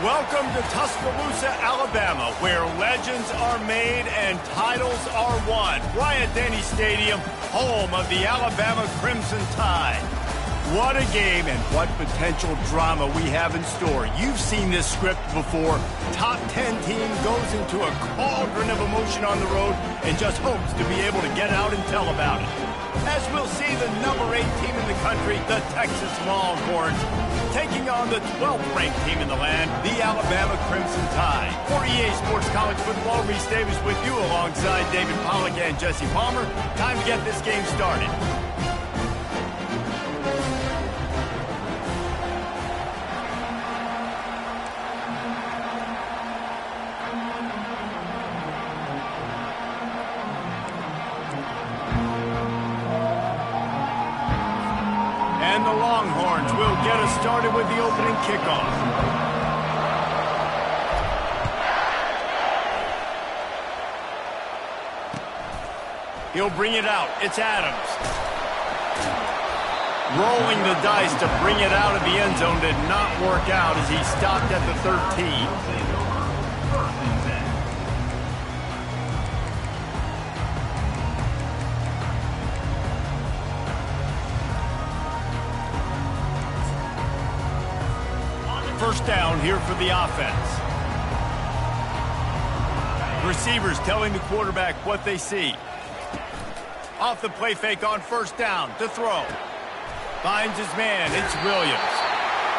Welcome to Tuscaloosa, Alabama, where legends are made and titles are won. Bryant-Denny Stadium, home of the Alabama Crimson Tide. What a game and what potential drama we have in store. You've seen this script before. Top 10 team goes into a cauldron of emotion on the road and just hopes to be able to get out and tell about it. As we'll see the number 8 team in the country, the Texas Longhorns, taking on the 12th ranked team in the land, the Alabama Crimson Tide. For EA Sports College Football, Reese Davis with you alongside David Pollack and Jesse Palmer. Time to get this game started. And the Longhorns will get us started with the opening kickoff. He'll bring it out. It's Adams. Rolling the dice to bring it out of the end zone did not work out as he stopped at the 13. First down here for the offense. Receivers telling the quarterback what they see. Off the play fake on first down to throw. Finds his man. It's Williams.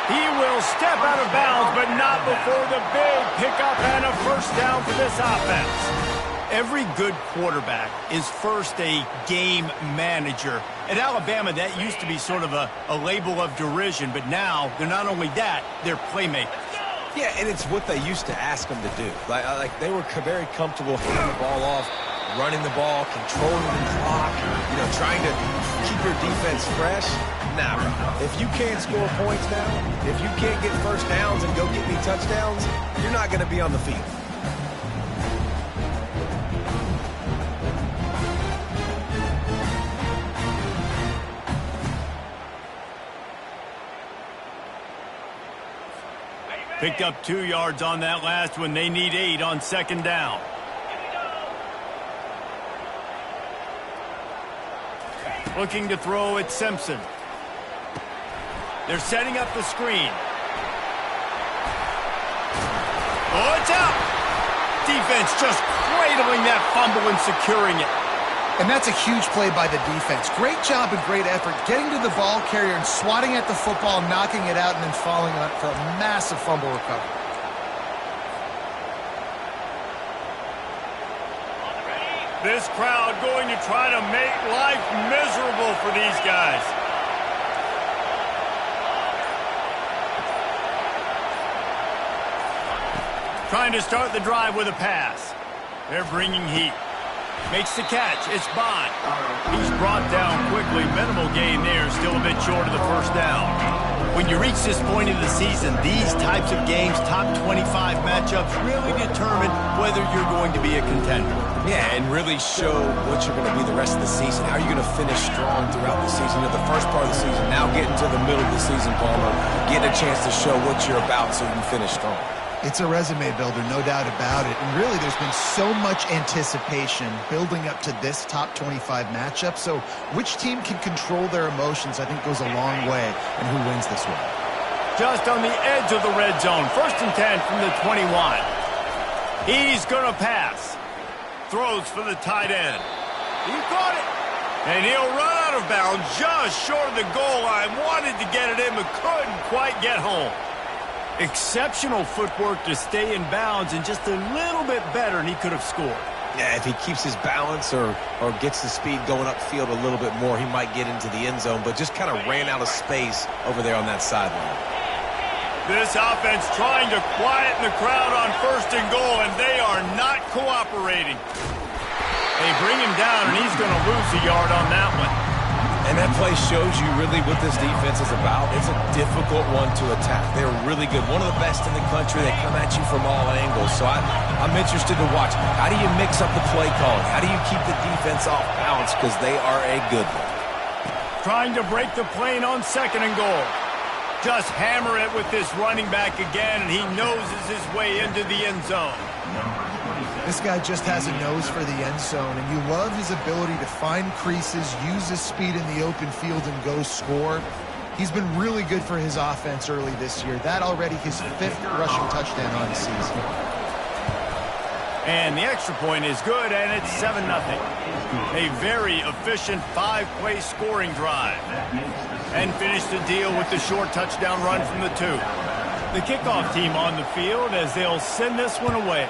He will step out of bounds, but not before the big pickup and a first down for this offense. Every good quarterback is first a game manager. At Alabama, that used to be sort of a label of derision, but now they're not only that, they're playmakers. Yeah, and it's what they used to ask them to do. Like they were very comfortable handing the ball off, running the ball, controlling the clock, trying to keep your defense fresh. Nah, bro. If you can't score points now, if you can't get first downs and go get me touchdowns, you're not going to be on the field. Picked up 2 yards on that last one. They need 8 on second down. Looking to throw at Simpson. They're setting up the screen. Oh, it's out! Defense just cradling that fumble and securing it. And that's a huge play by the defense. Great job and great effort getting to the ball carrier and swatting at the football, knocking it out, and then falling on it for a massive fumble recovery. This crowd going to try to make life miserable for these guys. Trying to start the drive with a pass. They're bringing heat. Makes the catch. It's Bond. He's brought down quickly. Minimal gain there. Still a bit short of the first down. When you reach this point in the season, these types of games, top 25 matchups, really determine whether you're going to be a contender. Yeah, and really show what you're going to be the rest of the season. How are you going to finish strong throughout the season? The first part of the season, now getting to the middle of the season, Palmer, getting a chance to show what you're about so you can finish strong. It's a resume builder, no doubt about it. And really, there's been so much anticipation building up to this top 25 matchup. So which team can control their emotions, I think, goes a long way in who wins this one. Just on the edge of the red zone. 1st and 10 from the 21. He's going to pass. Throws for the tight end. He caught it. And he'll run out of bounds just short of the goal line. Wanted to get it in, but couldn't quite get home. Exceptional footwork to stay in bounds, and just a little bit better, and he could have scored. Yeah, if he keeps his balance or gets the speed going upfield a little bit more, he might get into the end zone, but just kind of ran out of space over there on that sideline. This offense trying to quieten the crowd on 1st and goal, and they are not cooperating. They bring him down, and he's going to lose a yard on that one. And that play shows you really what this defense is about. It's a difficult one to attack. They're really good. One of the best in the country. They come at you from all angles. So I'm interested to watch. How do you mix up the play calling? How do you keep the defense off balance? Because they are a good one. Trying to break the plane on 2nd and goal. Just hammer it with this running back again, and he noses his way into the end zone. This guy just has a nose for the end zone, and you love his ability to find creases, use his speed in the open field, and go score. He's been really good for his offense early this year. That already his 5th rushing touchdown on the season. And the extra point is good, and it's 7-0. A very efficient 5-play scoring drive. And finish the deal with the short touchdown run from the 2. The kickoff team on the field as they'll send this one away.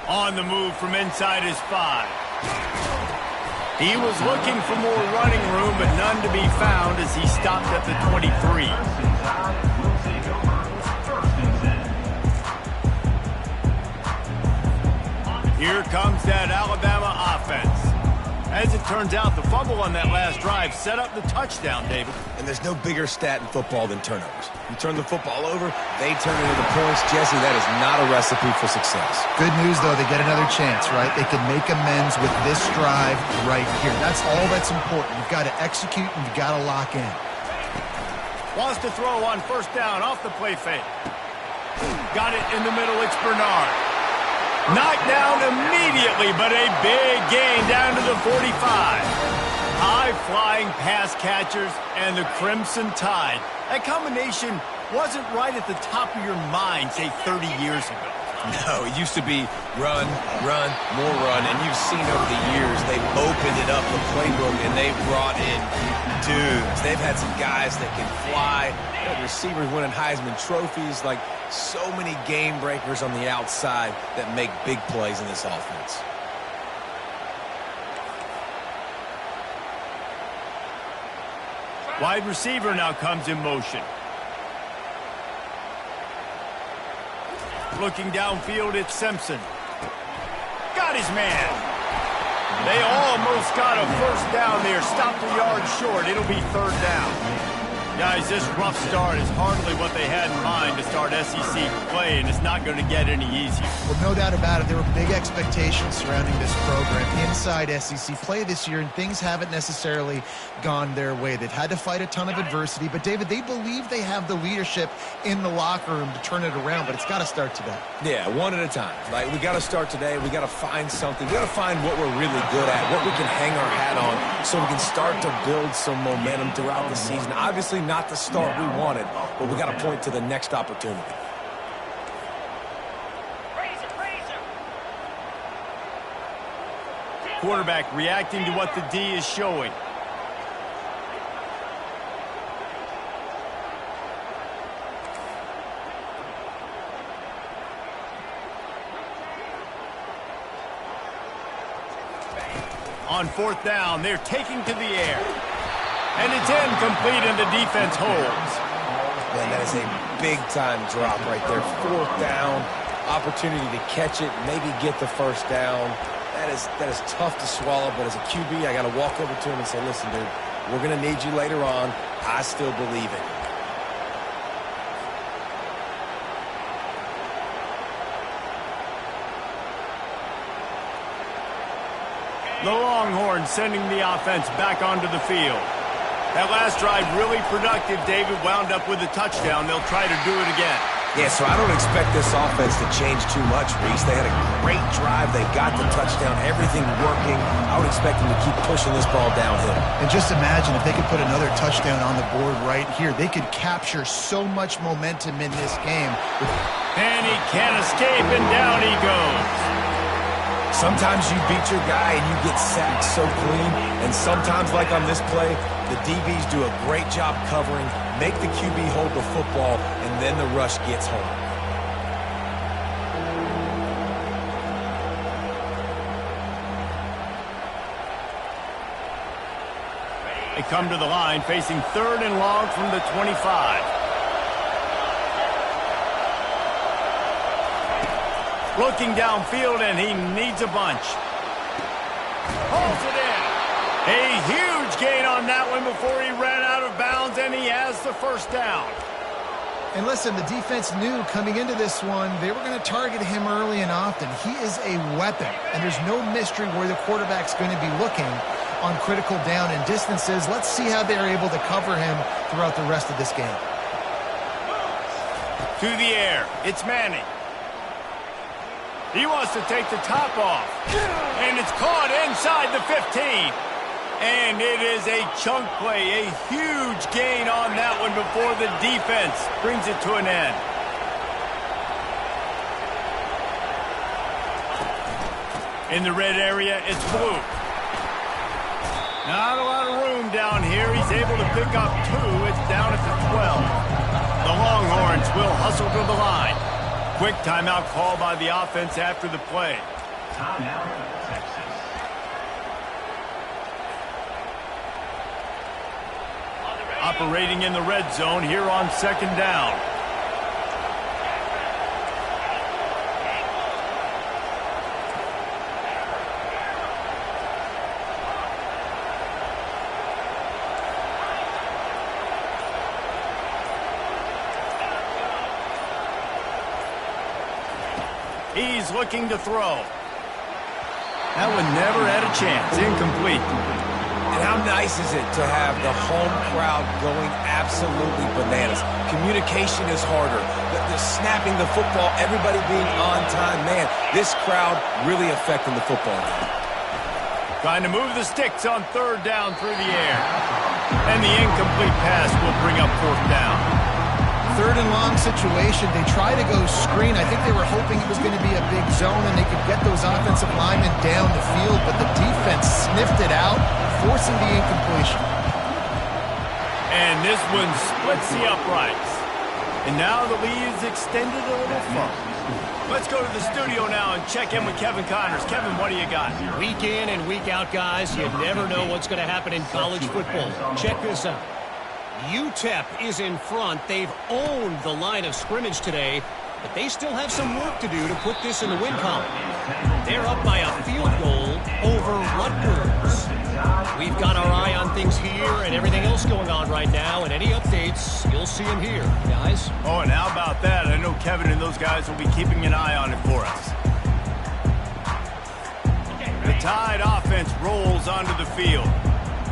On the move from inside his 5. He was looking for more running room, but none to be found as he stopped at the 23. Here comes that Alabama offense. As it turns out, the fumble on that last drive set up the touchdown, David. And there's no bigger stat in football than turnovers. You turn the football over, they turn it into points. Jesse, that is not a recipe for success. Good news, though, they get another chance, right? They can make amends with this drive right here. That's all that's important. You've got to execute and you've got to lock in. Wants to throw on first down off the play fake. Got it in the middle, it's Bernard. Knocked down immediately, but a big gain down to the 45. High-flying pass catchers and the Crimson Tide. That combination wasn't right at the top of your mind, say, 30 years ago. No, it used to be run, run, more run, and you've seen over the years they've opened it up, the playbook, and they've brought in dudes. They've had some guys that can fly, receivers winning Heisman trophies, like so many game breakers on the outside that make big plays in this offense. Wide receiver now comes in motion. Looking downfield, it's Simpson. Got his man. They almost got a first down there. Stopped a yard short. It'll be 3rd down. Guys, this rough start is hardly what they had in mind to start SEC play, and it's not going to get any easier. Well, no doubt about it. There were big expectations surrounding this program inside SEC play this year, and things haven't necessarily gone their way. They've had to fight a ton of adversity, but, David, they believe they have the leadership in the locker room to turn it around, but it's got to start today. Yeah, one at a time. Like, we got to start today. We got to find something. We got to find what we're really good at, what we can hang our hat on, so we can start to build some momentum throughout the season. Obviously, not the start we wanted, but we got to point to the next opportunity. Quarterback reacting to what the D is showing. On 4th down, they're taking to the air. And it's incomplete, and the defense holds. Man, that is a big-time drop right there. 4th down, opportunity to catch it, maybe get the first down. That is tough to swallow, but as a QB, I got to walk over to him and say, listen, dude, we're going to need you later on. I still believe it. The Longhorns sending the offense back onto the field. That last drive really productive. David wound up with a touchdown. They'll try to do it again. Yeah, so I don't expect this offense to change too much, Reese. They had a great drive. They got the touchdown. Everything working. I would expect them to keep pushing this ball downhill. And just imagine if they could put another touchdown on the board right here. They could capture so much momentum in this game. And he can't escape, and down he goes. Sometimes you beat your guy and you get sacked so clean, and sometimes, like on this play, the DBs do a great job covering, make the QB hold the football, and then the rush gets home. They come to the line facing 3rd and long from the 25. Looking downfield, and he needs a bunch. Pulls it in. A huge gain on that one before he ran out of bounds, and he has the first down. And listen, the defense knew coming into this one, they were going to target him early and often. He is a weapon, and there's no mystery where the quarterback's going to be looking. on critical down and distances. Let's see how they're able to cover him throughout the rest of this game. To the air, it's Manning. He wants to take the top off. And it's caught inside the 15. And it is a chunk play, a huge gain on that one before the defense brings it to an end. In the red area, it's blue. Not a lot of room down here. He's able to pick up 2. It's down at the 12. The Longhorns will hustle to the line. Quick timeout call by the offense after the play. Timeout, Texas. Operating in the red zone here on 2nd down. He's looking to throw. That one never had a chance. Incomplete. And how nice is it to have the home crowd going absolutely bananas? Communication is harder. The snapping the football, everybody being on time. Man, this crowd really affecting the football game. Trying to move the sticks on 3rd down through the air. And the incomplete pass will bring up 4th down. 3rd and long situation. They try to go screen. I think they were hoping it was going to be a big zone and they could get those offensive linemen down the field, but the defense sniffed it out, forcing the incompletion. And this one splits the uprights. And now the lead is extended a little further. Let's go to the studio now and check in with Kevin Connors. Kevin, what do you got? Week in and week out, guys, you never know what's going to happen in college football. Check this out. UTEP is in front. They've owned the line of scrimmage today, but they still have some work to do to put this in the win column. They're up by a field goal over Rutgers. We've got our eye on things here and everything else going on right now, and any updates, you'll see them here, guys. Oh, and how about that? I know Kevin and those guys will be keeping an eye on it for us. The Tide offense rolls onto the field.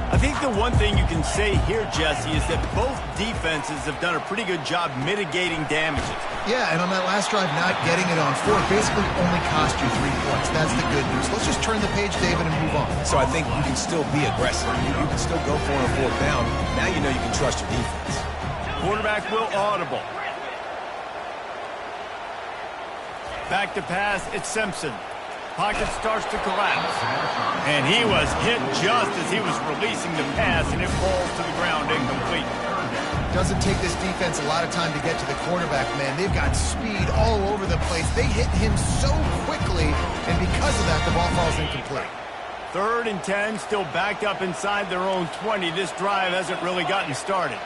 I think the one thing you can say here, Jesse, is that both defenses have done a pretty good job mitigating damages. Yeah, and on that last drive, not getting it on 4th basically only cost you 3 points. That's the good news. Let's just turn the page, David, and move on. So I think you can still be aggressive. You can still go for it on 4th down. Now you know you can trust your defense. Quarterback will audible. Back to pass, it's Simpson. Pocket starts to collapse. And he was hit just as he was releasing the pass, and it falls to the ground incomplete. Doesn't take this defense a lot of time to get to the quarterback, man. They've got speed all over the place. They hit him so quickly, and because of that, the ball falls incomplete. 3rd and 10, still backed up inside their own 20. This drive hasn't really gotten started.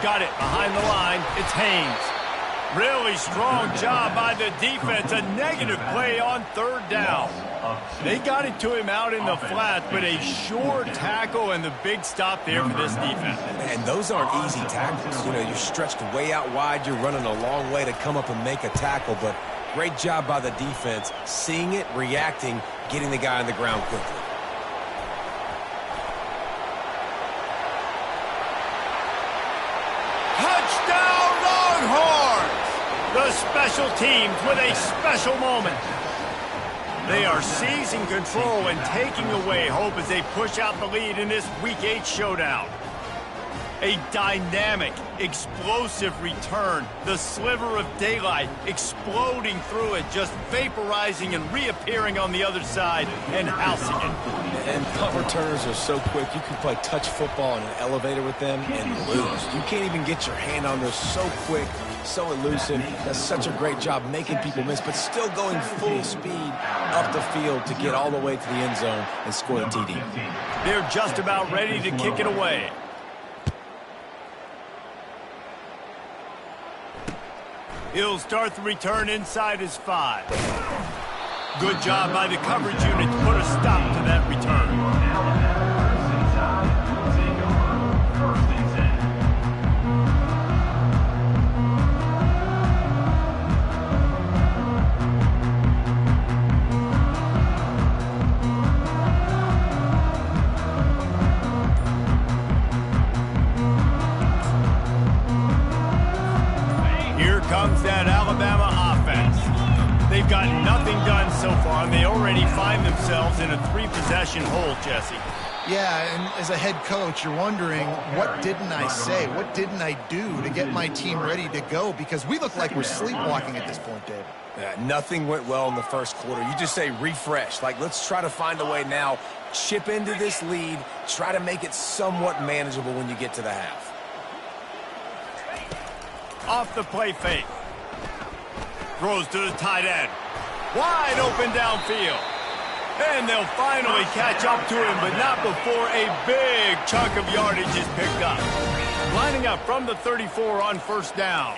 Got it behind the line. It's Haynes. Really strong job by the defense. A negative play on 3rd down. They got it to him out in the flat, but a sure tackle and the big stop there for this defense. And those aren't easy tackles. You know, you're stretched way out wide. You're running a long way to come up and make a tackle, but great job by the defense. Seeing it, reacting, getting the guy on the ground quickly. Touchdown, Longhorns! The special teams with a special moment. They are seizing control and taking away hope as they push out the lead in this Week 8 showdown. A dynamic, explosive return. The sliver of daylight exploding through it, just vaporizing and reappearing on the other side and housing it. And punt returners are so quick. You can play touch football in an elevator with them and lose. You can't even get your hand on those. So quick, so elusive. Does such a great job making people miss, but still going full speed up the field to get all the way to the end zone and score the TD. They're just about ready to kick it away. He'll start the return inside his 5. Good job by the coverage unit to put a stop to that return. They've got nothing done so far, and they already find themselves in a 3-possession hole, Jesse. Yeah, and as a head coach, you're wondering, what didn't I say? What didn't I do to get my team ready to go? Because we look like we're sleepwalking at this point, David. Yeah, nothing went well in the first quarter. You just say refresh. Like, let's try to find a way now. Chip into this lead. Try to make it somewhat manageable when you get to the half. Off the play fake. Throws to the tight end. Wide open downfield. And they'll finally catch up to him, but not before a big chunk of yardage is picked up. Lining up from the 34 on first down.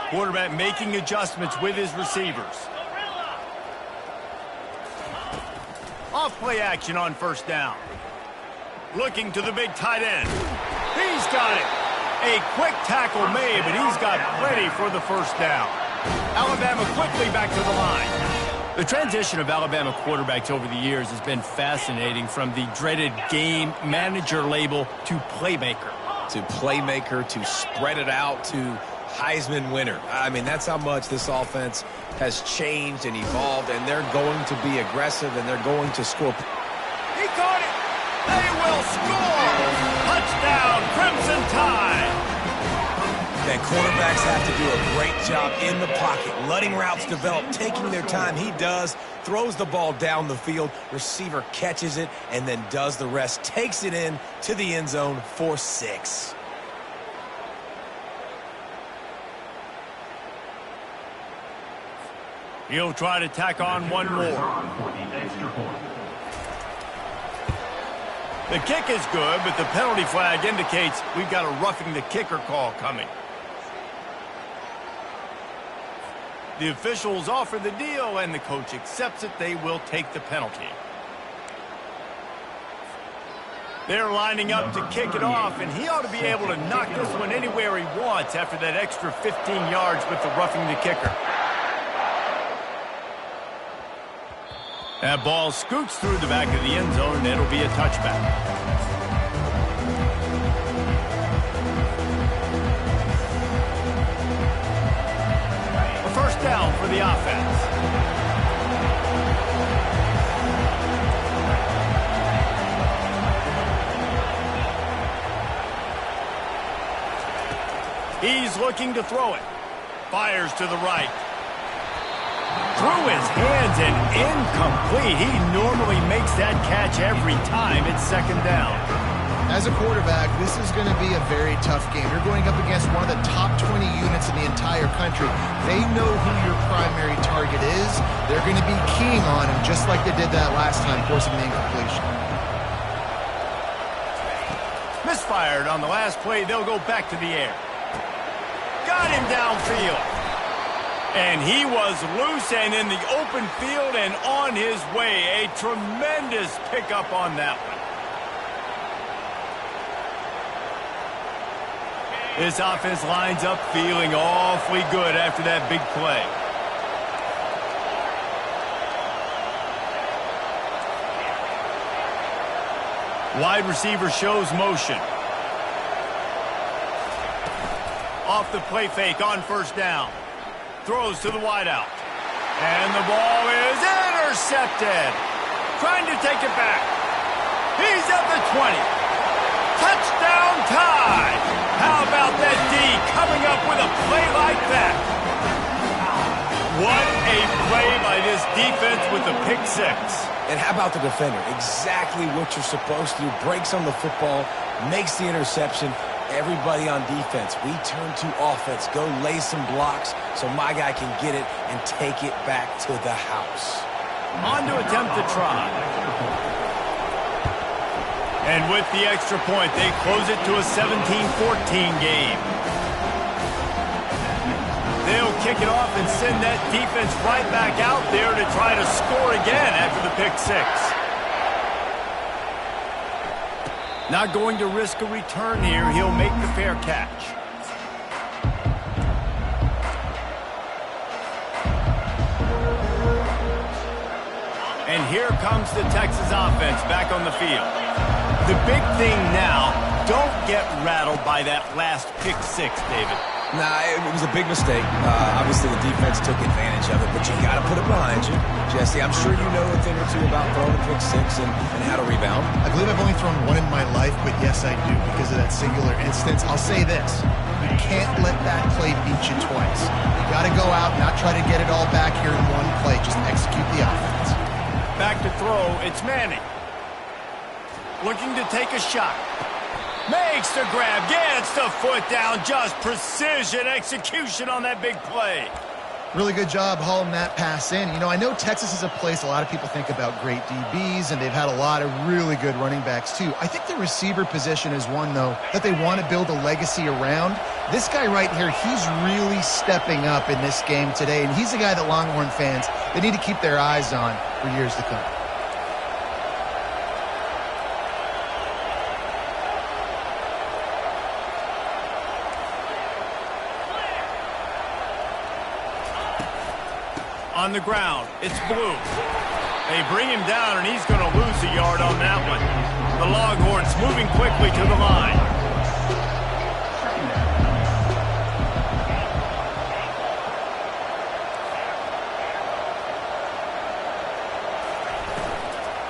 Quarterback making adjustments with his receivers. Off play action on first down. Looking to the big tight end. He's got it. A quick tackle made, but he's got plenty for the first down. Alabama quickly back to the line. The transition of Alabama quarterbacks over the years has been fascinating, from the dreaded game manager label to playmaker. To playmaker, to spread it out, to Heisman winner. I mean, that's how much this offense has changed and evolved, and they're going to be aggressive, and they're going to score. He caught it. They will score. Touchdown, Crimson Tide. And quarterbacks have to do a great job in the pocket, letting routes develop, taking their time. He does, throws the ball down the field, receiver catches it, and then does the rest, takes it in to the end zone for 6. He'll try to tack on one more. The kick is good, but the penalty flag indicates we've got a roughing the kicker call coming. The officials offer the deal, and the coach accepts it. They will take the penalty. They're lining up to kick it off, and he ought to be able to knock this one anywhere he wants after that extra 15 yards with the roughing the kicker. That ball scoots through the back of the end zone, and it'll be a touchback. First down for the offense. He's looking to throw it. Fires to the right. Through his hands and incomplete. He normally makes that catch every time. It's second down. As a quarterback, this is going to be a very tough game. You're going up against one of the top 20 units in the entire country. They know who your primary target is. They're going to be keying on him, just like they did that last time, forcing the incompletion. Misfired on the last play. They'll go back to the air. Got him downfield. And he was loose and in the open field and on his way. A tremendous pickup on that one. This offense lines up feeling awfully good after that big play. Wide receiver shows motion. Off the play fake on first down. Throws to the wideout. And the ball is intercepted. Trying to take it back. He's at the 20. Touchdown Tide. How about that D coming up with a play like that? What a play by this defense with the pick 6. And how about the defender? Exactly what you're supposed to do. Breaks on the football, makes the interception. Everybody on defense, we turn to offense. Go lay some blocks so my guy can get it and take it back to the house. On to attempt to try. And with the extra point, they close it to a 17-14 game. They'll kick it off and send that defense right back out there to try to score again after the pick 6. Not going to risk a return here. He'll make the fair catch. And here comes the Texas offense back on the field. The big thing now, don't get rattled by that last pick 6, David. Nah, it was a big mistake. Obviously, the defense took advantage of it, but you got to put it behind you. Jesse, I'm sure you know a thing or two about throwing a pick six and how to rebound. I believe I've only thrown one in my life, but yes, I do because of that singular instance. I'll say this. You can't let that play beat you twice. You got to go out and not try to get it all back here in one play. Just execute the offense. Back to throw, it's Manning. Looking to take a shot. Makes the grab, gets the foot down, just precision execution on that big play. Really good job hauling that pass in. You know, I know Texas is a place a lot of people think about great DBs, and they've had a lot of really good running backs too. I think the receiver position is one, though, that they want to build a legacy around. This guy right here, he's really stepping up in this game today, and he's the guy that Longhorn fans, they need to keep their eyes on for years to come. On the ground, it's Blue. They bring him down, and he's going to lose a yard on that one. The Longhorns moving quickly to the line.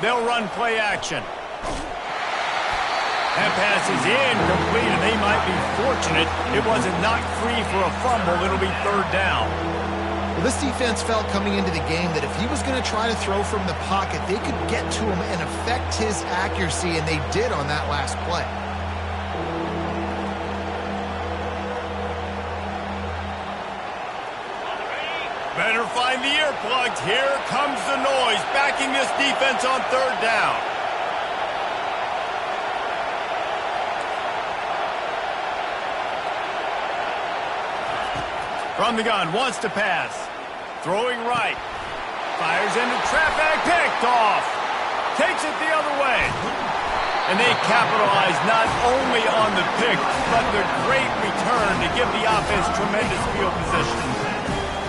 They'll run play action. That pass is incomplete, and they might be fortunate it wasn't knocked free for a fumble. It'll be third down. Well, this defense felt coming into the game that if he was going to try to throw from the pocket, they could get to him and affect his accuracy, and they did on that last play. Better find the earplugs. Here comes the noise, backing this defense on third down. From the gun, wants to pass. Throwing right. Fires into traffic, picked off. Takes it the other way. And they capitalize not only on the pick, but the great return to give the offense tremendous field position.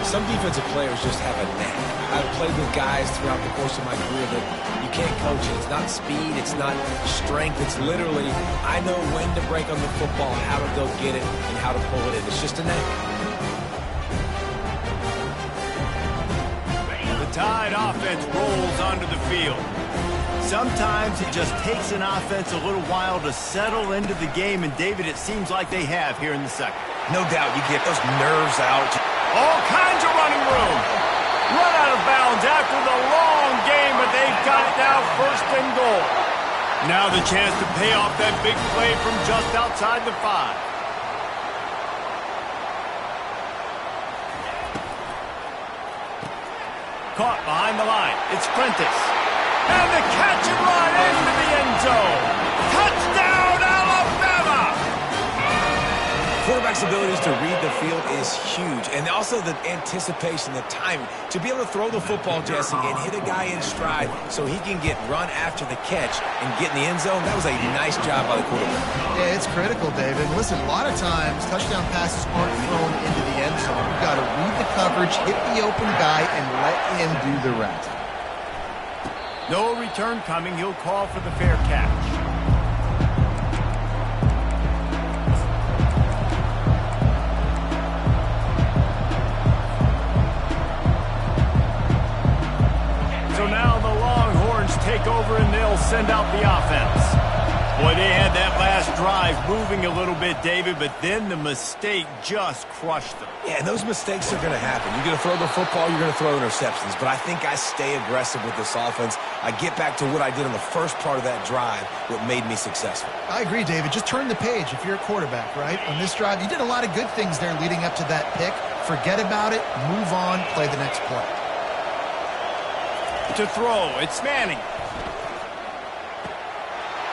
Some defensive players just have a knack. I've played with guys throughout the course of my career that you can't coach it. It's not speed, it's not strength. It's literally, I know when to break on the football, how to go get it, and how to pull it in. It's just a knack. Tide offense rolls onto the field. Sometimes it just takes an offense a little while to settle into the game, and David, it seems like they have here in the second. No doubt you get those nerves out. All kinds of running room. Run out of bounds after the long game, but they've got it now first and goal. Now the chance to pay off that big play from just outside the 5. Caught behind the line. It's Prentice. And the catch and run into the end zone. Touchdown, Alabama! Quarterback's abilities to read the field is huge. And also the anticipation, the timing. To be able to throw the football, Jesse, and hit a guy in stride so he can get run after the catch and get in the end zone, that was a nice job by the quarterback. Yeah, it's critical, David. Listen, a lot of times touchdown passes aren't thrown into the end zone. You've got to read the coverage, hit the open guy, and let him do the rest. No return coming. He'll call for the fair catch. So now the Longhorns take over and they'll send out the offense. Boy, they had that last drive moving a little bit, David, but then the mistake just crushed them. Yeah, and those mistakes are going to happen. You're going to throw the football, you're going to throw interceptions. But I think I stay aggressive with this offense. I get back to what I did in the first part of that drive, what made me successful. I agree, David. Just turn the page if you're a quarterback, right? On this drive, you did a lot of good things there leading up to that pick. Forget about it, move on, play the next play. To throw, it's Manning.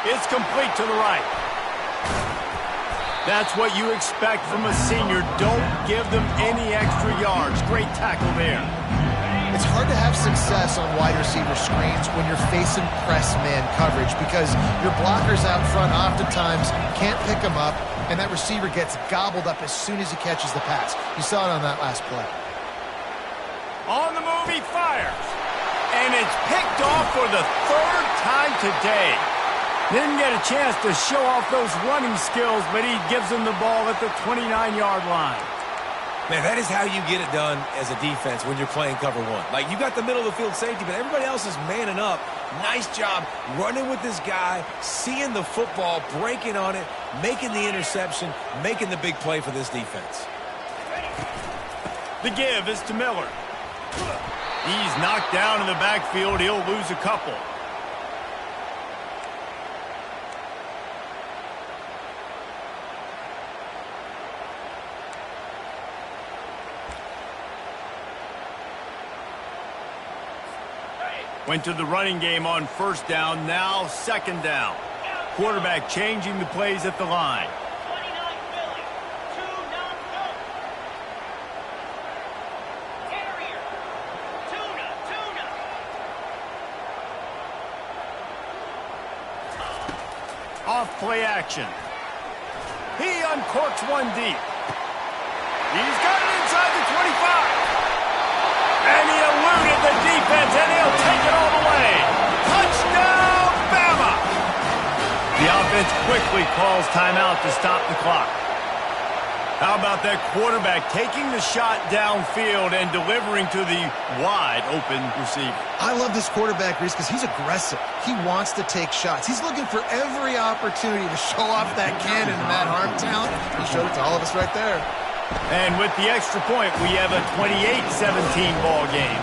It's complete to the right. That's what you expect from a senior. Don't give them any extra yards. Great tackle there. It's hard to have success on wide receiver screens when you're facing press man coverage because your blockers out front oftentimes can't pick them up, and that receiver gets gobbled up as soon as he catches the pass. You saw it on that last play. On the move, he fires. And it's picked off for the third time today. Didn't get a chance to show off those running skills, but he gives them the ball at the 29-yard line. Man, that is how you get it done as a defense when you're playing cover one. Like, you got the middle of the field safety, but everybody else is manning up. Nice job running with this guy, seeing the football, breaking on it, making the interception, making the big play for this defense. The give is to Miller. He's knocked down in the backfield. He'll lose a couple. Went to the running game on first down, now second down. Quarterback changing the plays at the line. Off play action. He uncorks one deep. He's got it inside the 25. And he eluded the defense, and he'll take it all the way. Touchdown, Bama! The offense quickly calls timeout to stop the clock. How about that quarterback taking the shot downfield and delivering to the wide-open receiver? I love this quarterback, Reese, because he's aggressive. He wants to take shots. He's looking for every opportunity to show off that cannon and that arm talent. He showed it to all of us right there. And with the extra point, we have a 28-17 ball game.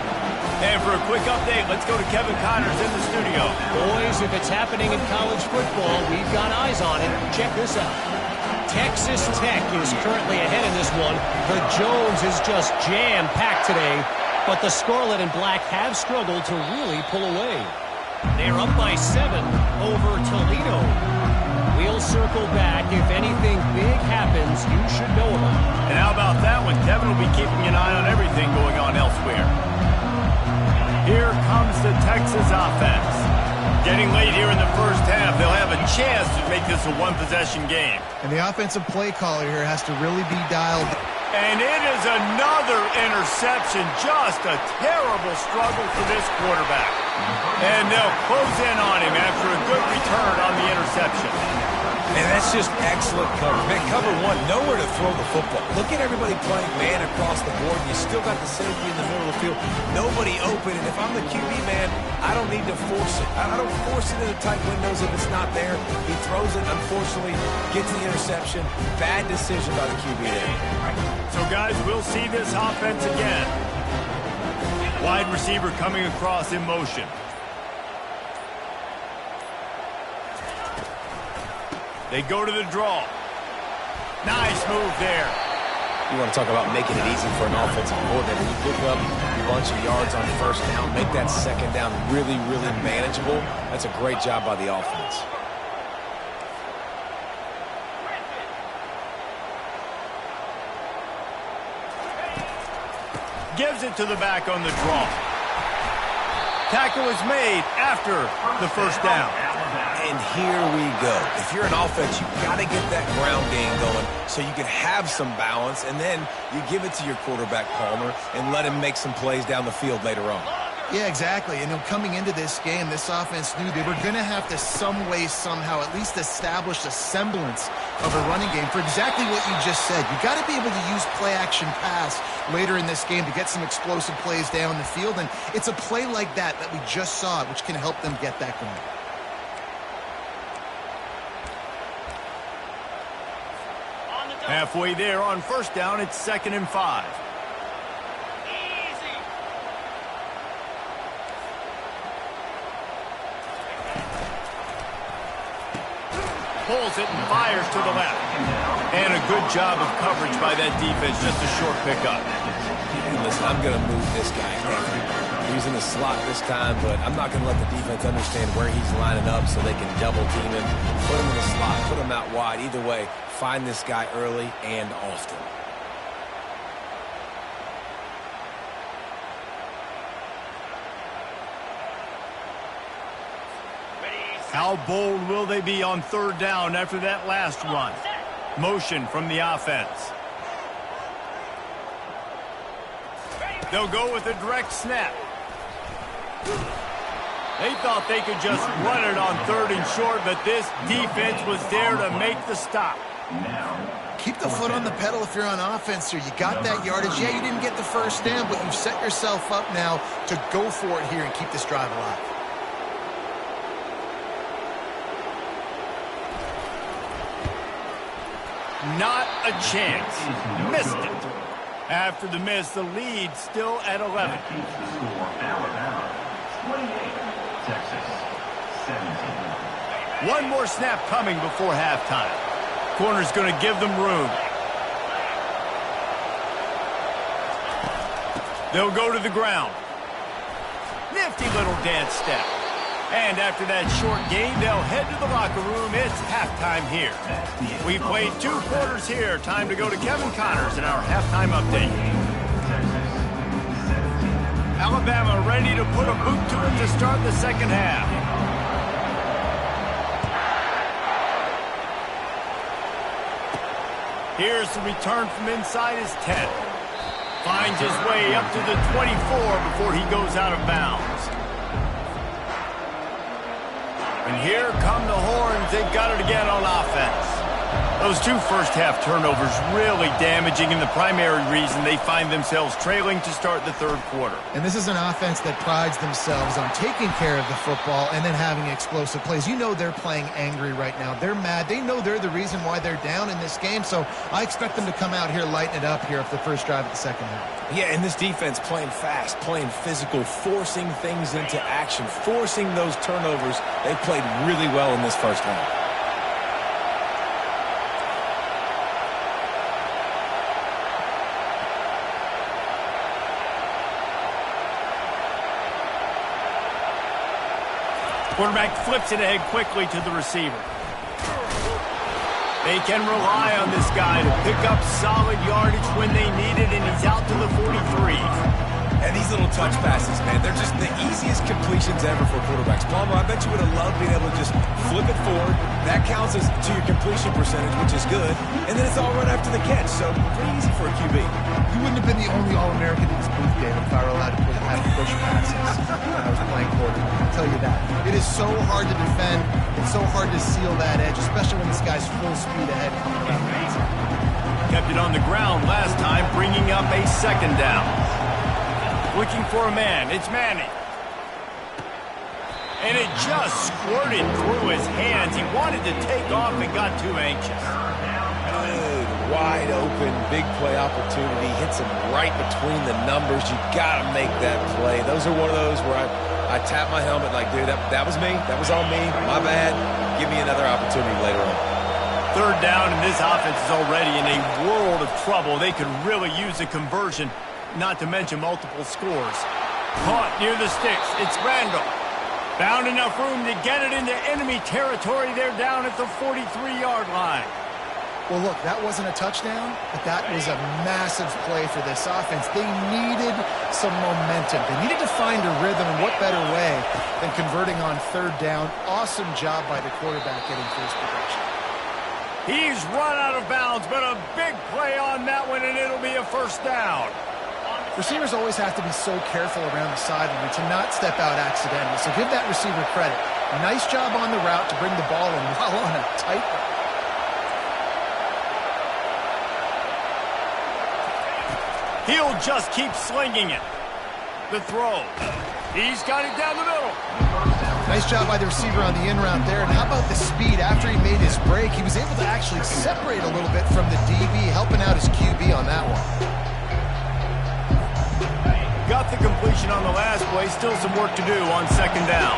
And for a quick update, let's go to Kevin Connors in the studio. Boys, if it's happening in college football, we've got eyes on it. Check this out. Texas Tech is currently ahead in this one. The Jones is just jam-packed today, but the Scarlet and Black have struggled to really pull away. They're up by 7 over Toledo. We'll circle back. If anything big happens, you should know about it. And how about that one? Kevin will be keeping an eye on everything going on elsewhere. Here comes the Texas offense. Getting late here in the first half, they'll have a chance to make this a one-possession game. And the offensive play caller here has to really be dialed. And it is another interception. Just a terrible struggle for this quarterback. And they'll close in on him after a good return on the interception. And that's just excellent cover. Man, cover one, nowhere to throw the football. Look at everybody playing man across the board. You still got the safety in the middle of the field. Nobody open. And if I'm the QB, man, I don't need to force it. I don't force it into tight windows if it's not there. He throws it, unfortunately, gets the interception. Bad decision by the QB there. So, guys, we'll see this offense again. Wide receiver coming across in motion. They go to the draw. Nice move there. You want to talk about making it easy for an offensive coordinator. You pick up a bunch of yards on first down, make that second down really, really manageable. That's a great job by the offense. Gives it to the back on the draw. Tackle is made after the first down. And here we go. If you're an offense, you've got to get that ground game going so you can have some balance, and then you give it to your quarterback, Palmer, and let him make some plays down the field later on. Yeah, exactly. And coming into this game, this offense knew they were going to have to some way, somehow, at least establish a semblance of a running game for exactly what you just said. You got to be able to use play-action pass later in this game to get some explosive plays down the field, and it's a play like that we just saw, which can help them get that going. Halfway there on first down, it's 2nd and 5. Pulls it and fires to the left. And a good job of coverage by that defense, just a short pickup. Listen, I'm going to move this guy heavy. He's in the slot this time, but I'm not going to let the defense understand where he's lining up so they can double team him. Put him in the slot, put him out wide. Either way, find this guy early and often. How bold will they be on third down after that last run? Motion from the offense. They'll go with a direct snap. They thought they could just run it on 3rd and short, but this defense was there to make the stop. Keep the foot on the pedal if you're on offense here. You got that yardage. Yeah, you didn't get the first down, but you've set yourself up now to go for it here and keep this drive alive. Not a chance. Missed it. After the miss, the lead still at 11. One more snap coming before halftime. Corner's going to give them room. They'll go to the ground. Nifty little dance step. And after that short gain, they'll head to the locker room. It's halftime here. We played 2 quarters here. Time to go to Kevin Connors in our halftime update. Alabama ready to put a boot to it to start the second half. Here's the return from inside his 10. Finds his way up to the 24 before he goes out of bounds. And here come the horns. They've got it again on offense. Those 2 first-half turnovers really damaging, and the primary reason they find themselves trailing to start the 3rd quarter. And this is an offense that prides themselves on taking care of the football and then having explosive plays. You know they're playing angry right now. They're mad. They know they're the reason why they're down in this game, so I expect them to come out here, lighten it up here for the first drive of the second half. Yeah, and this defense playing fast, playing physical, forcing things into action, forcing those turnovers. They played really well in this first half. Quarterback flips it ahead quickly to the receiver. They can rely on this guy to pick up solid yardage when they need it, and he's out to the 43. And these little touch passes, man, they're just the easiest completions ever for quarterbacks. Palmer, I bet you would have loved being able to just flip it forward. That counts as to your completion percentage, which is good. And then it's all right after the catch, so pretty easy for a QB. You wouldn't have been the only All-American in this booth, David, if I were allowed to have push passes when I was playing quarterback. I'll tell you that. It is so hard to defend. It's so hard to seal that edge, especially when this guy's full speed ahead coming around the outside. Kept it on the ground last time, bringing up a 2nd down. Looking for a man. It's Manning. And it just squirted through his hands. He wanted to take off and got too anxious. Good, wide open, big play opportunity. Hits him right between the numbers. You got to make that play. Those are one of those where I tap my helmet like, dude, that was me. That was on me. My bad. Give me another opportunity later on. 3rd down, and this offense is already in a world of trouble. They could really use a conversion, not to mention multiple scores. Caught near the sticks. It's Randall. Found enough room to get it into enemy territory. They're down at the 43-yard line. Well, look, that wasn't a touchdown, but that was a massive play for this offense. They needed some momentum. They needed to find a rhythm, and what better way than converting on 3rd down. Awesome job by the quarterback getting first progression. He's run out of bounds, but a big play on that one, and it'll be a 1st down. Receivers always have to be so careful around the sideline to not step out accidentally, so give that receiver credit. Nice job on the route to bring the ball in while on a tight route. He'll just keep slinging it. The throw. He's got it down the middle. Nice job by the receiver on the in route there. And how about the speed after he made his break? He was able to actually separate a little bit from the DB, helping out his QB on that one. Got the completion on the last play. Still some work to do on 2nd down.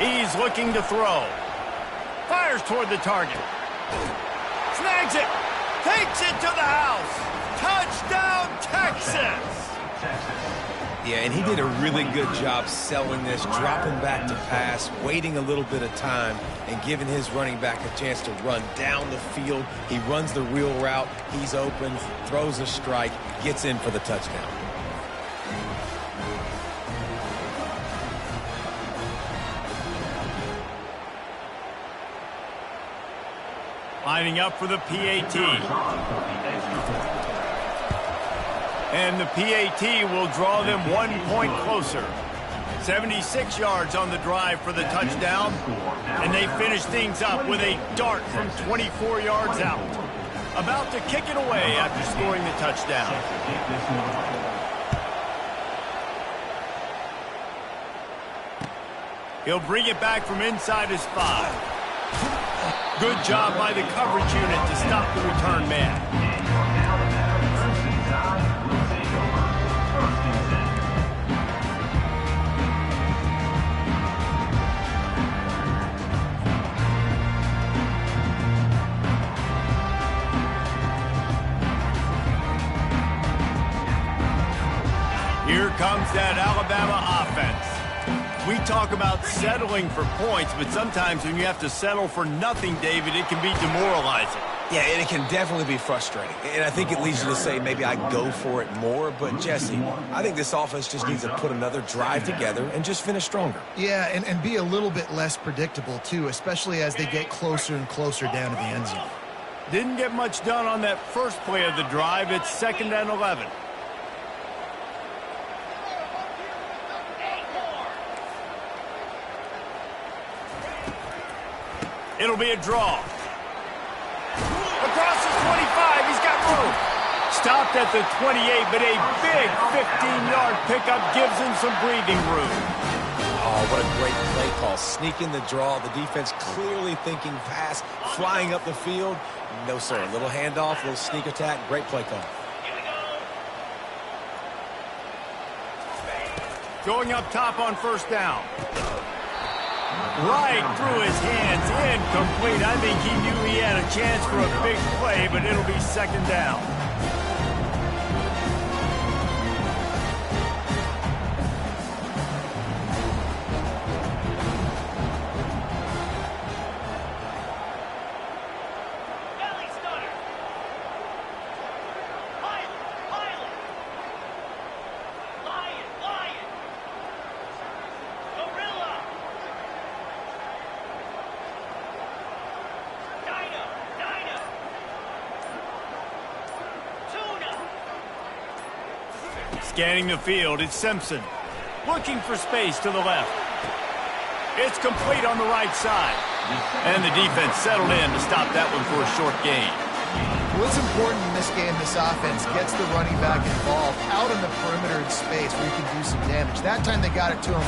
He's looking to throw. Fires toward the target. Snags it. Takes it to the house. Touchdown, Texas. Yeah, and he did a really good job selling this, dropping back to pass, waiting a little bit of time, and giving his running back a chance to run down the field. He runs the wheel route. He's open, throws a strike, gets in for the touchdown. Lining up for the PAT. And the PAT will draw them 1 point closer. 76 yards on the drive for the touchdown. And they finish things up with a dart from 24 yards out. About to kick it away after scoring the touchdown. He'll bring it back from inside his 5. Good job by the coverage unit to stop the return man. Here comes that Alabama offense. We talk about settling for points, but sometimes when you have to settle for nothing, David, it can be demoralizing. Yeah, and it can definitely be frustrating. And I think it leads you to say maybe I go for it more. But, Jesse, I think this offense just needs to put another drive together and just finish stronger. Yeah, and be a little bit less predictable, too, especially as they get closer and closer down to the end zone. Didn't get much done on that first play of the drive. It's 2nd and 11. It'll be a draw. Across the 25, he's got room. Stopped at the 28, but a big 15-yard pickup gives him some breathing room. Oh, what a great play call. Sneaking the draw. The defense clearly thinking pass, flying up the field. No, sir. A little handoff, a little sneak attack. Great play call. Going up top on 1st down. Right through his hands, incomplete. I think he knew he had a chance for a big play, but it'll be 2nd down. Scanning the field, it's Simpson. Looking for space to the left. It's complete on the right side. And the defense settled in to stop that one for a short gain. What's important in this game, this offense gets the running back involved out in the perimeter in space where he can do some damage. That time they got it to him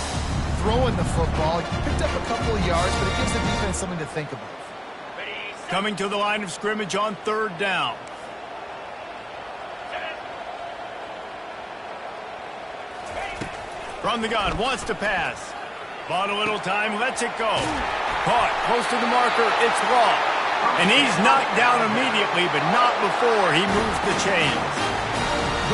throwing the football. He picked up a couple of yards, but it gives the defense something to think about. Coming to the line of scrimmage on 3rd down. From the gun, wants to pass. Bought a little time, lets it go. Caught, close to the marker, it's Raw. And he's knocked down immediately, but not before he moves the chains.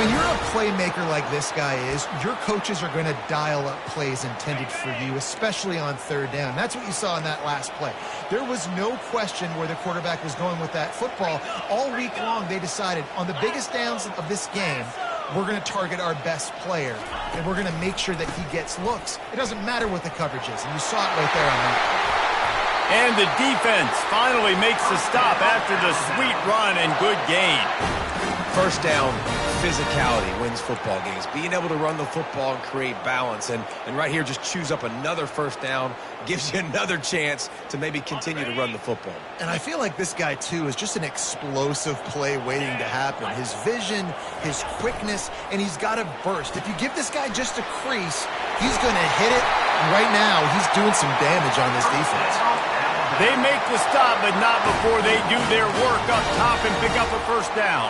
When you're a playmaker like this guy is, your coaches are going to dial up plays intended for you, especially on 3rd down. That's what you saw in that last play. There was no question where the quarterback was going with that football. All week long, they decided on the biggest downs of this game, we're going to target our best player, and we're going to make sure that he gets looks. It doesn't matter what the coverage is, and you saw it right there on that. And the defense finally makes the stop after the sweet run and good gain. 1st down, physicality wins football games. Being able to run the football and create balance. And right here, just choose up another 1st down, gives you another chance to maybe continue to run the football. And I feel like this guy, too, is just an explosive play waiting to happen. His vision, his quickness, and he's got a burst. If you give this guy just a crease, he's going to hit it. And right now, he's doing some damage on this defense. They make the stop, but not before they do their work up top and pick up a 1st down.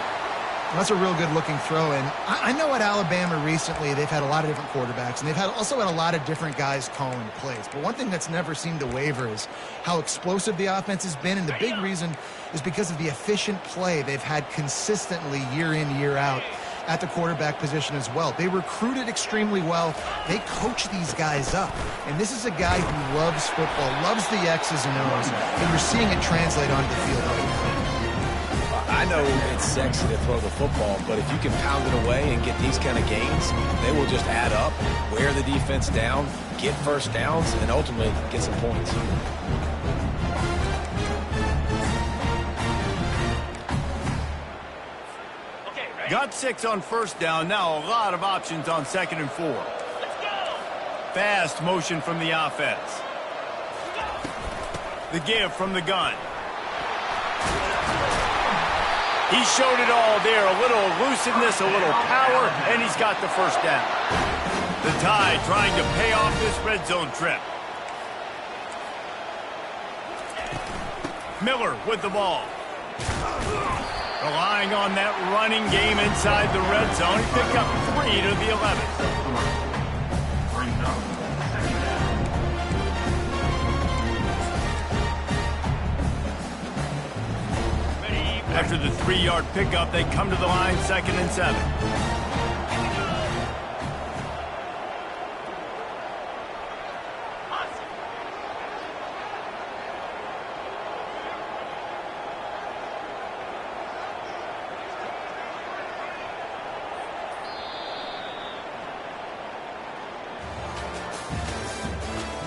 That's a real good-looking throw. And I know at Alabama recently they've had a lot of different quarterbacks, and they've also had a lot of different guys calling plays. But one thing that's never seemed to waver is how explosive the offense has been, and the big reason is because of the efficient play they've had consistently year in, year out at the quarterback position as well. They recruited extremely well. They coach these guys up. And this is a guy who loves football, loves the X's and O's, and you're seeing it translate onto the field right now. I know it's sexy to throw the football, but if you can pound it away and get these kind of gains, they will just add up, wear the defense down, get 1st downs, and ultimately get some points. Okay, Got 6 on first down. Now a lot of options on 2nd and 4. Fast motion from the offense. The give from the gun. He showed it all there. A little elusiveness, a little power, and he's got the first down. The Tide trying to pay off this red zone trip. Miller with the ball. Relying on that running game inside the red zone. He picked up 3 to the 11. After the 3-yard pickup, they come to the line 2nd and 7.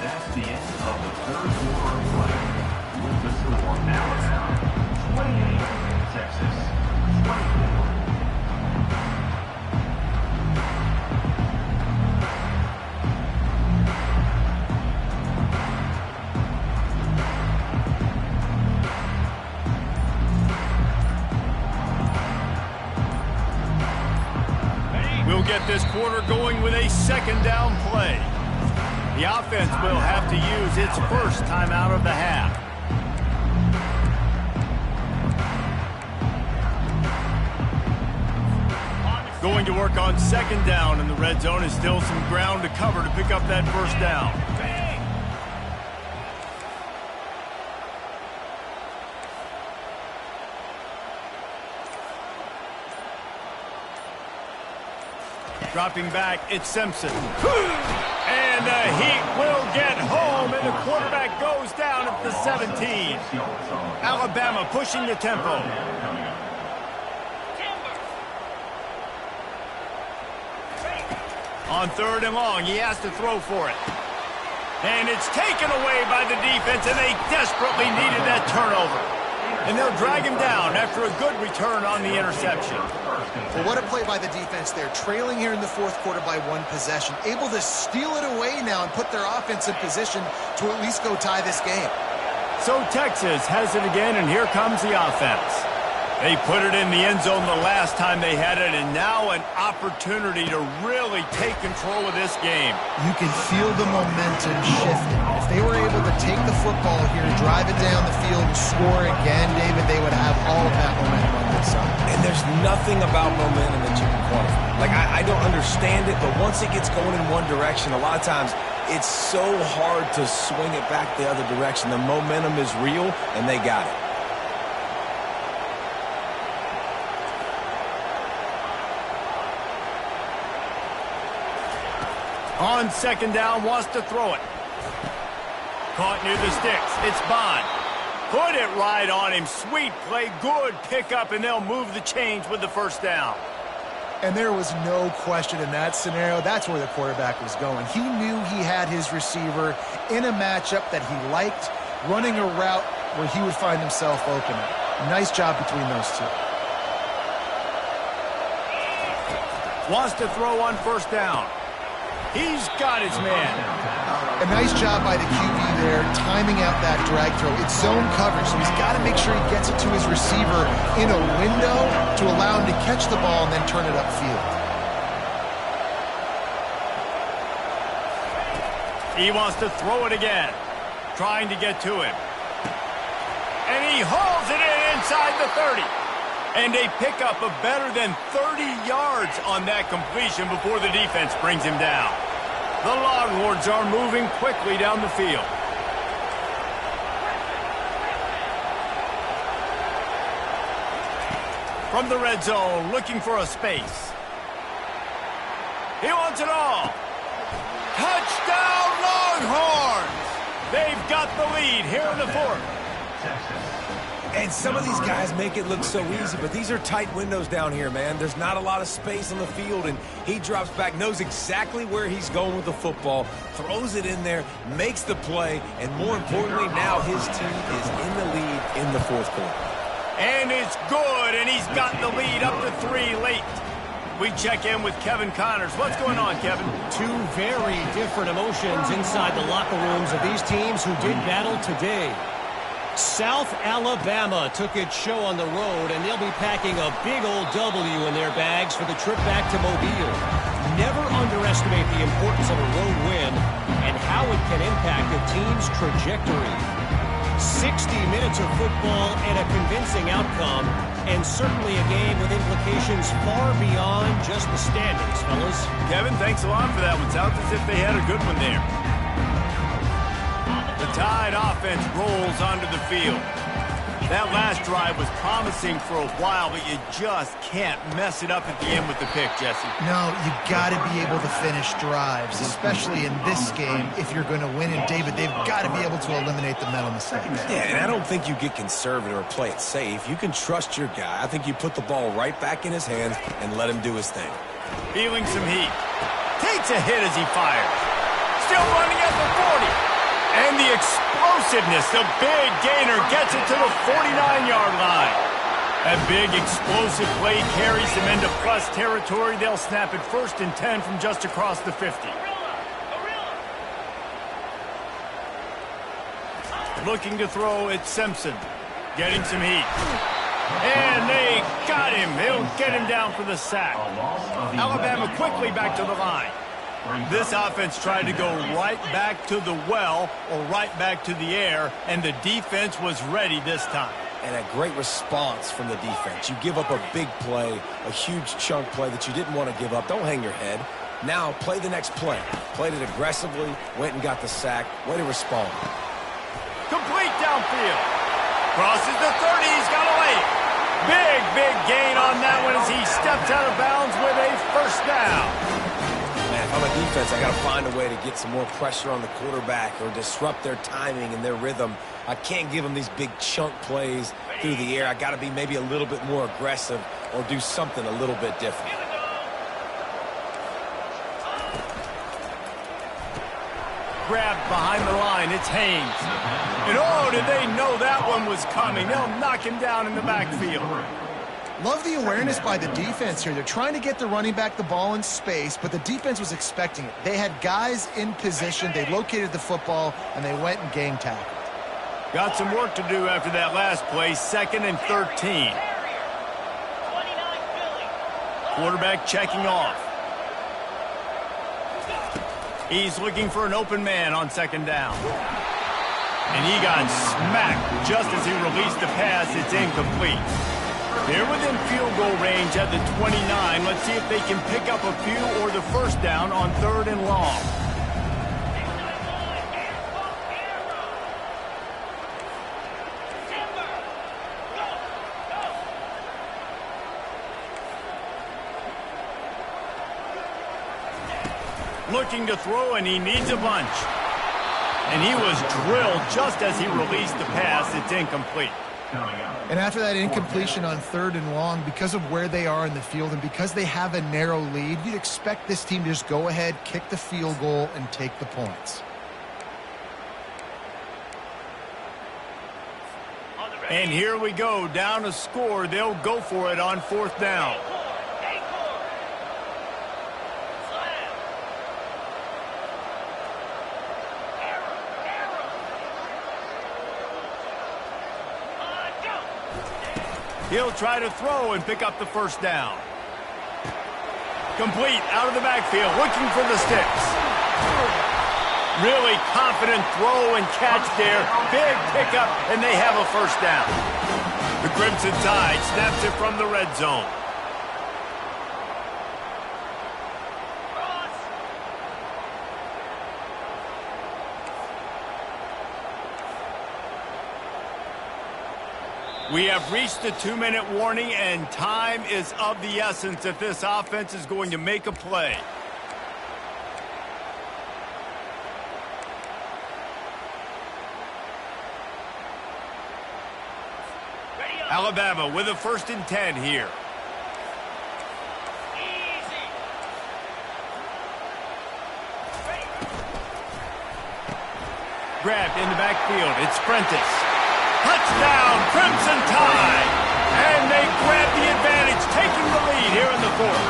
That's the end of the 3rd quarter of play. With the score now 28, Texas 24. We'll get this quarter going with a 2nd down play. The offense will have to use its first timeout of the half. Going to work on 2nd down, and the red zone is still some ground to cover to pick up that first down. Dropping back, it's Simpson. And the Heat will get home, and the quarterback goes down at the 17. Alabama pushing the tempo. On 3rd and long, he has to throw for it. And it's taken away by the defense, and they desperately needed that turnover. And they'll drag him down after a good return on the interception. Well, what a play by the defense there. Trailing here in the 4th quarter by 1 possession. Able to steal it away now and put their offense in position to at least go tie this game. So Texas has it again, and here comes the offense. They put it in the end zone the last time they had it, and now an opportunity to really take control of this game. You can feel the momentum shifting. If they were able to take the football here, drive it down the field, and score again, David, they would have all of that momentum on their side. And there's nothing about momentum that you can quantify. Like, I don't understand it, but once it gets going in one direction, a lot of times it's so hard to swing it back the other direction. The momentum is real, and they got it. On 2nd down, wants to throw it. Caught near the sticks. It's Bond. Put it right on him. Sweet play, good pickup, and they'll move the chains with the first down. And there was no question in that scenario. That's where the quarterback was going. He knew he had his receiver in a matchup that he liked, running a route where he would find himself open. Nice job between those two. Wants to throw on 1st down. He's got his man. A nice job by the QB there, timing out that drag throw. It's zone coverage, so he's got to make sure he gets it to his receiver in a window to allow him to catch the ball and then turn it upfield. He wants to throw it again, trying to get to him. And he hauls it in inside the 30. And they pick up a better than 30 yards on that completion before the defense brings him down. The Longhorns are moving quickly down the field. From the red zone, looking for a space. He wants it all. Touchdown, Longhorns! They've got the lead here in the 4th. And some of these guys make it look so easy, but these are tight windows down here, man. There's not a lot of space on the field, and he drops back, knows exactly where he's going with the football, throws it in there, makes the play, and more importantly, now his team is in the lead in the 4th quarter. And it's good, and he's got the lead up to 3 late. We check in with Kevin Connors. What's going on, Kevin? Two very different emotions inside the locker rooms of these teams who did battle today. South Alabama took its show on the road, and they'll be packing a big old W in their bags for the trip back to Mobile. Never underestimate the importance of a road win and how it can impact a team's trajectory. 60 minutes of football and a convincing outcome, and certainly a game with implications far beyond just the standings, fellas. Kevin, thanks a lot for that one. Sounds as if they had a good one there. The Tide offense rolls onto the field. That last drive was promising for a while, but you just can't mess it up at the end with the pick, Jesse. No, you got to be able to finish drives, especially in this game. If you're going to win, and David, they've got to be able to eliminate the mental mistakes. Yeah, and I don't think you get conservative or play it safe. You can trust your guy. I think you put the ball right back in his hands and let him do his thing. Feeling some heat. Takes a hit as he fires. Still running at the 40. And the explosiveness, the big gainer gets it to the 49-yard line. That big explosive play carries them into plus territory. They'll snap it 1st and 10 from just across the 50. Looking to throw, it's Simpson. Getting some heat. And they got him. He'll get him down for the sack. Alabama quickly back to the line. This offense tried to go right back to the well or right back to the air, and the defense was ready this time. And a great response from the defense. You give up a big play, a huge chunk play that you didn't want to give up. Don't hang your head. Now play the next play. Played it aggressively, went and got the sack. Way to respond. Complete downfield. Crosses the 30. He's got a lane. Big gain on that one as he steps out of bounds with a 1st down. Man, if I'm a defense, I got to find a way to get some more pressure on the quarterback or disrupt their timing and their rhythm. I can't give them these big chunk plays through the air. I got to be maybe a little bit more aggressive or do something a little bit different. Grabbed behind the line. It's Haynes. And oh, did they know that one was coming? They'll knock him down in the backfield. Love the awareness by the defense here. They're trying to get the running back the ball in space, but the defense was expecting it. They had guys in position. They located the football, and they went and gang tackled. Got some work to do after that last play. 2nd and 13. Quarterback checking off. He's looking for an open man on 2nd down. And he got smacked just as he released the pass. It's incomplete. They're within field goal range at the 29. Let's see if they can pick up a few or the 1st down on 3rd and long. Looking to throw, and he needs a bunch. And he was drilled just as he released the pass. It's incomplete. And after that incompletion on 3rd and long, because of where they are in the field and because they have a narrow lead, you'd expect this team to just go ahead, kick the field goal, and take the points. And here we go, down a score. They'll go for it on 4th down. He'll try to throw and pick up the 1st down. Complete out of the backfield, looking for the sticks. Really confident throw and catch there. Big pickup, and they have a 1st down. The Crimson Tide snaps it from the red zone. We have reached the 2-minute warning, and time is of the essence if this offense is going to make a play. Alabama with a 1st and 10 here. Grabbed in the backfield. It's Prentice. Touchdown, Crimson Tide. And they grab the advantage, taking the lead here in the fourth.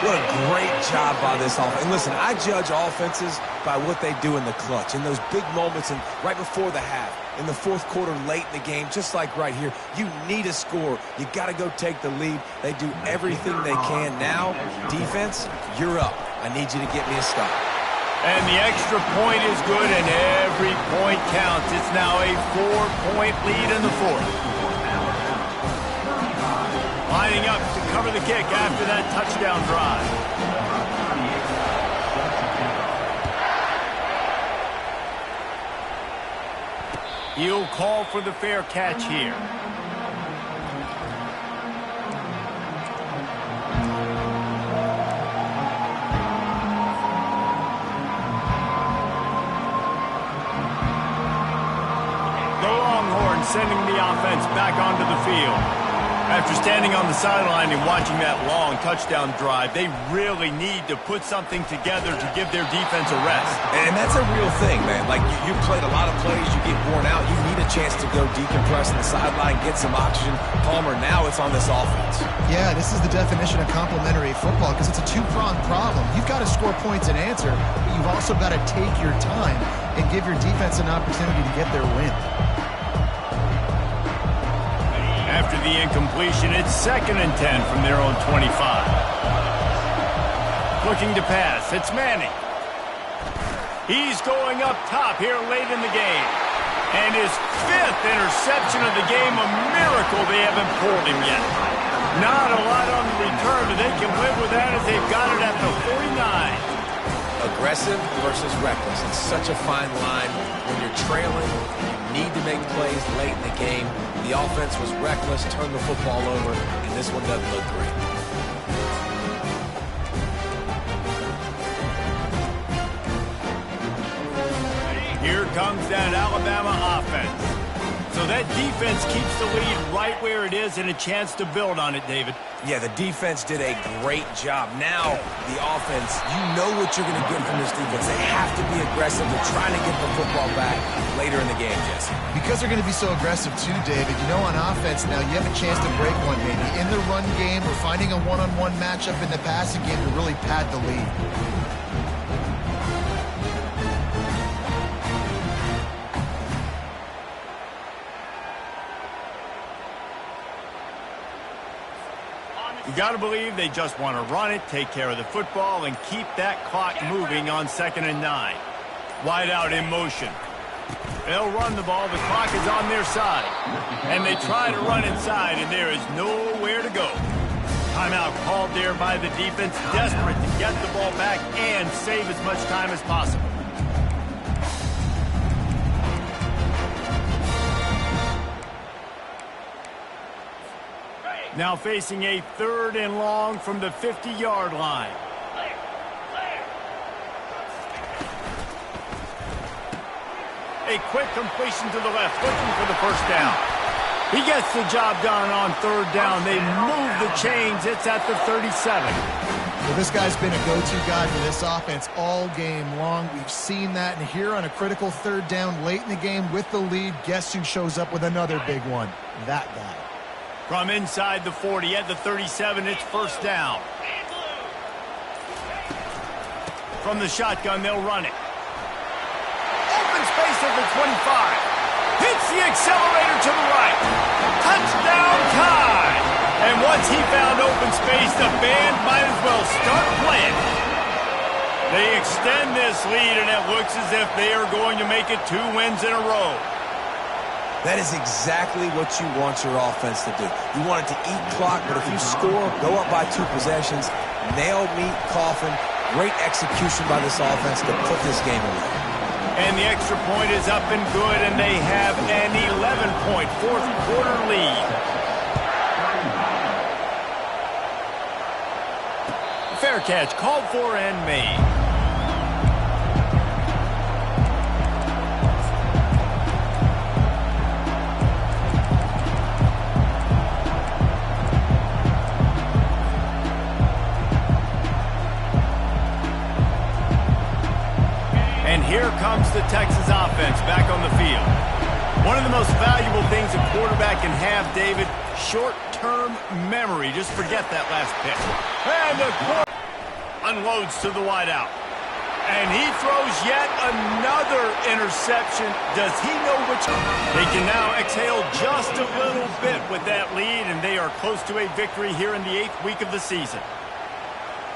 What a great job by this offense. And listen, I judge offenses by what they do in the clutch, in those big moments and right before the half, in the fourth quarter, late in the game, just like right here. You need a score. You got to go take the lead. They do everything they can now. Defense, you're up. I need you to get me a stop. And the extra point is good, and every point counts. It's now a 4-point lead in the fourth. Lining up to cover the kick after that touchdown drive. He'll call for the fair catch here. The Longhorns sending the offense back onto the field. After standing on the sideline and watching that long touchdown drive, they really need to put something together to give their defense a rest. And that's a real thing, man. Like, you played a lot of plays, you get worn out, you need a chance to go decompress on the sideline, get some oxygen. Palmer, now it's on this offense. Yeah, this is the definition of complementary football because it's a two-pronged problem. You've got to score points and answer, but you've also got to take your time and give your defense an opportunity to get their win. After the incompletion, it's 2nd and 10 from their own 25. Looking to pass, it's Manning. He's going up top here late in the game. And his 5th interception of the game, a miracle they haven't pulled him yet. Not a lot on the return, but they can live with that as they've got it at the 49. Aggressive versus reckless. It's such a fine line. When you're trailing, you need to make plays late in the game. The offense was reckless, turned the football over, and this one doesn't look great. Here comes that Alabama offense. So that defense keeps the lead right where it is and a chance to build on it, David. Yeah, the defense did a great job. Now, the offense, you know what you're going to get from this defense. They have to be aggressive. They're trying to get the football back later in the game, Jesse. Because they're going to be so aggressive too, David, you know, on offense now, you have a chance to break one maybe. In the run game or finding a one-on-one matchup in the passing game to really pad the lead. You got to believe they just want to run it, take care of the football, and keep that clock moving on 2nd and 9. Wide out in motion. They'll run the ball. The clock is on their side. And they try to run inside, and there is nowhere to go. Timeout called there by the defense, desperate to get the ball back and save as much time as possible. Now facing a 3rd and long from the 50-yard line. A quick completion to the left, looking for the first down. He gets the job done on 3rd down. They move the chains. It's at the 37. Well, this guy's been a go-to guy for this offense all game long. We've seen that, and here on a critical 3rd down late in the game with the lead, guess who shows up with another big one? That guy. From inside the 40 at the 37, it's 1st down. From the shotgun, they'll run it. Open space at the 25. Hits the accelerator to the right. Touchdown time. And once he found open space, the band might as well start playing. They extend this lead, and it looks as if they are going to make it 2 wins in a row. That is exactly what you want your offense to do. You want it to eat clock, but if you score, go up by 2 possessions, nail, meet, coffin. Great execution by this offense to put this game away. And the extra point is up and good, and they have an 11-point fourth-quarter lead. Fair catch called for and made. And here comes the Texas offense back on the field. One of the most valuable things a quarterback can have, David, short-term memory. Just forget that last pitch. And the quarterback unloads to the wideout. And he throws yet another interception. Does he know which? They can now exhale just a little bit with that lead, and they are close to a victory here in the 8th week of the season.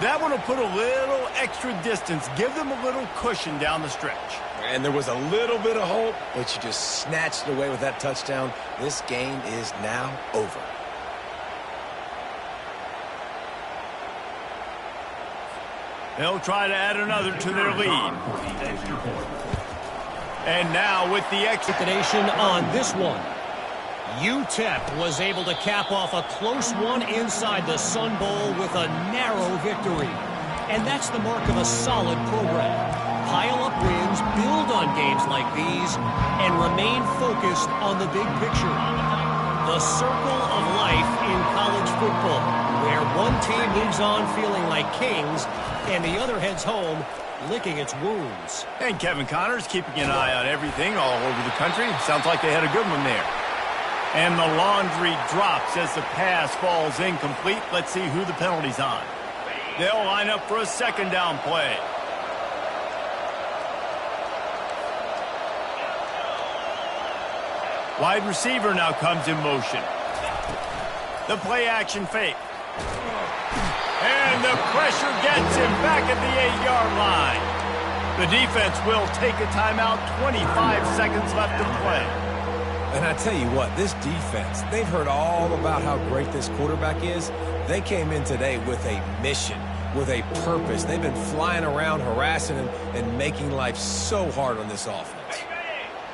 That one will put a little extra distance, give them a little cushion down the stretch. And there was a little bit of hope, but you just snatched it away with that touchdown. This game is now over. They'll try to add another to their lead. And now with the expectation on this one. UTEP was able to cap off a close one inside the Sun Bowl with a narrow victory. And that's the mark of a solid program. Pile up wins, build on games like these, and remain focused on the big picture. The circle of life in college football, where one team moves on feeling like kings, and the other heads home licking its wounds. And Kevin Connors keeping an eye on everything all over the country. Sounds like they had a good one there. And the laundry drops as the pass falls incomplete. Let's see who the penalty's on. They'll line up for a second down play. Wide receiver now comes in motion. The play action fake. And the pressure gets him back at the 8-yard line. The defense will take a timeout. 25 seconds left to play. And I tell you what, this defense, they've heard all about how great this quarterback is. They came in today with a mission, with a purpose. They've been flying around, harassing him, and making life so hard on this offense.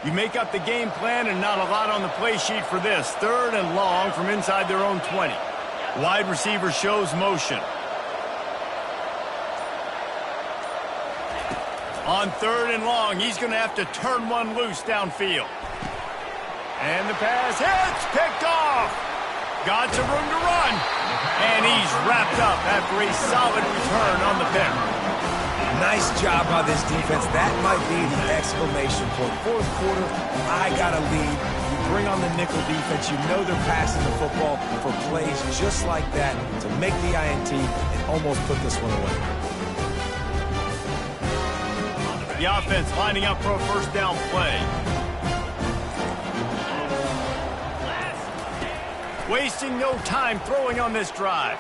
You make up the game plan and not a lot on the play sheet for this. 3rd and long from inside their own 20. Wide receiver shows motion. On 3rd and long, he's going to have to turn one loose downfield. And the pass hits, picked off. Got some room to run. And he's wrapped up after a solid return on the pick. Nice job by this defense. That might be the exclamation point. 4th quarter, I got a lead. You bring on the nickel defense. You know they're passing the football for plays just like that to make the INT and almost put this one away. The offense lining up for a first down play. Wasting no time throwing on this drive.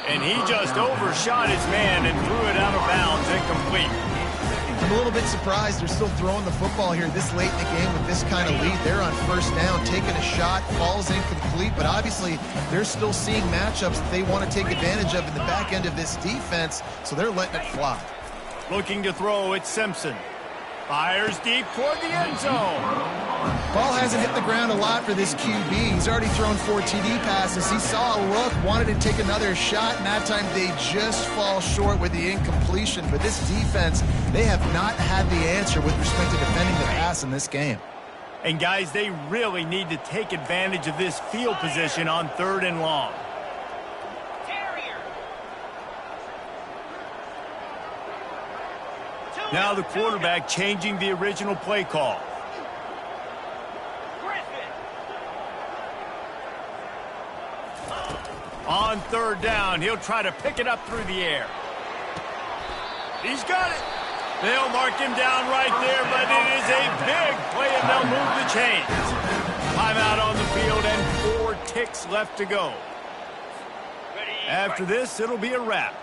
And he just overshot his man and threw it out of bounds, incomplete. I'm a little bit surprised they're still throwing the football here this late in the game with this kind of lead. They're on first down, taking a shot, falls incomplete, but obviously they're still seeing matchups that they want to take advantage of in the back end of this defense, so they're letting it fly. Looking to throw, it's Simpson. Fires deep toward the end zone. Ball hasn't hit the ground a lot for this QB. He's already thrown 4 TD passes. He saw a look, wanted to take another shot, and that time they just fall short with the incompletion. But this defense, they have not had the answer with respect to defending the pass in this game. And guys, they really need to take advantage of this field position on 3rd and long. Now the quarterback changing the original play call. On 3rd down, he'll try to pick it up through the air. He's got it. They'll mark him down right there, but it is a big play, and they'll move the chains. Timeout on the field and 4 ticks left to go. After this, it'll be a wrap.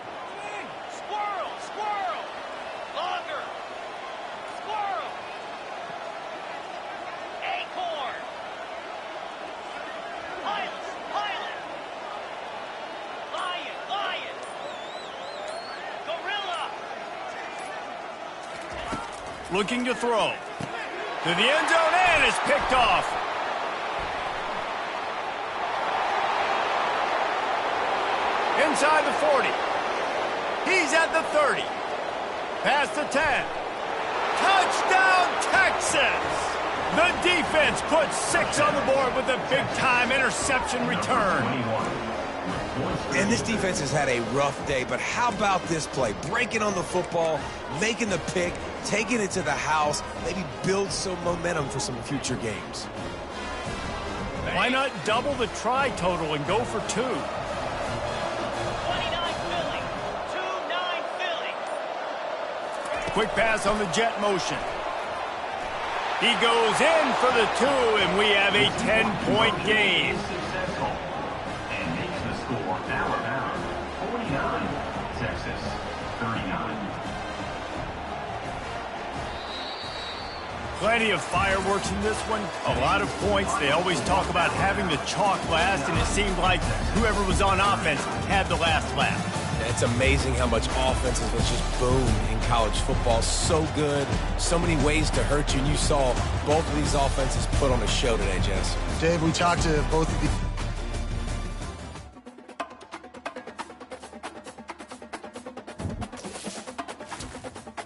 Looking to throw. To the end zone, and is picked off. Inside the 40. He's at the 30. Past the 10. Touchdown, Texas! The defense puts 6 on the board with a big-time interception return. And this defense has had a rough day, but how about this play? Breaking on the football, making the pick, taking it to the house, maybe build some momentum for some future games. Why not double the try total and go for 2? 29 Philly. 2-9 Philly. Quick pass on the jet motion. He goes in for the 2, and we have a 10-point game. Successful. And makes the score Alabama 49, Texas 39. Plenty of fireworks in this one. A lot of points. They always talk about having the chalk last, and it seemed like whoever was on offense had the last laugh. It's amazing how much offense has just boomed in college football. So good, so many ways to hurt you. And you saw both of these offenses put on a show today, Jess. Dave, we talked to both of the